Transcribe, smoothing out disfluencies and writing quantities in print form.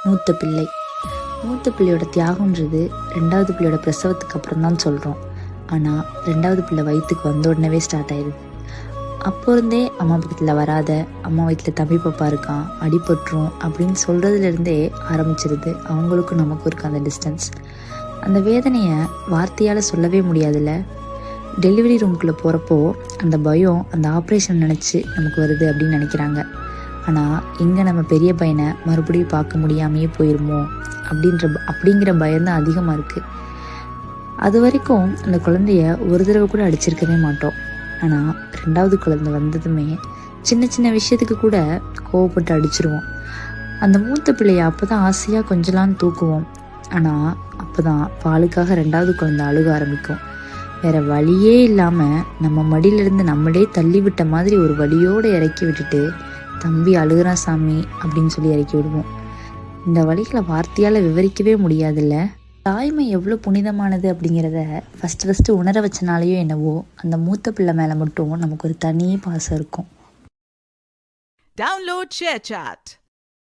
மூத்த பிள்ளை. மூத்த பிள்ளையோட தியாகன்றது 2வது பிள்ளையோட பிரசவத்துக்கு அப்புறம் தான் சொல்கிறோம். ஆனால் 2வது பிள்ளை வயிற்றுக்கு வந்த உடனே ஸ்டார்ட் ஆயிடுது. அப்போ இருந்தே அம்மா பக்கத்தில் வராத, அம்மா வயிற்றில் தம்பி பாப்பா இருக்கான், அடிபட்டுரும் அப்படின்னு சொல்கிறதுலேருந்தே ஆரம்பிச்சிருது. அவங்களுக்கும் நமக்கும் இருக்க அந்த டிஸ்டன்ஸ், அந்த வேதனையை வார்த்தையால் சொல்லவே முடியாதுல்ல. டெலிவரி ரூமுக்குள்ளே போகிறப்போ அந்த பயம், அந்த ஆப்ரேஷன் நினச்சி நமக்கு வருது அப்படின்னு நினைக்கிறாங்க. ஆனால் இங்கே நம்ம பெரிய பையனை மறுபடியும் பார்க்க முடியாமையே போயிருமோ அப்படிங்கிற பயம்தான் அதிகமாக இருக்குது. அது வரைக்கும் அந்த குழந்தைய ஒரு தடவை கூட அடிச்சிருக்கவே மாட்டோம். ஆனால் 2வது குழந்தை வந்ததுமே சின்ன சின்ன விஷயத்துக்கு கூட கோவப்பட்டு அடிச்சிருவோம். அந்த மூத்த பிள்ளைய அப்போ தான் ஆசையாக கொஞ்சலான்னு தூக்குவோம். ஆனால் அப்போ தான் பாலுக்காக 2வது குழந்தை அழுக ஆரம்பிக்கும். வேறு வழியே இல்லாமல் நம்ம மடியிலிருந்து நம்மளே தள்ளி விட்ட மாதிரி ஒரு வழியோடு இறக்கி விட்டுட்டு, தம்பி அழுகிறான் சாமி அப்படின்னு சொல்லி இறக்கி விடுவோம். இந்த வழிகளை வார்த்தையால் விவரிக்கவே முடியாதுல்ல. தாய்மை எவ்வளோ புனிதமானது அப்படிங்கிறத ஃபஸ்ட்டு உணர வச்சனாலேயோ என்னவோ அந்த மூத்த பிள்ளை மேலே மட்டும் நமக்கு ஒரு தனி பாசம் இருக்கும். Download ShareChat.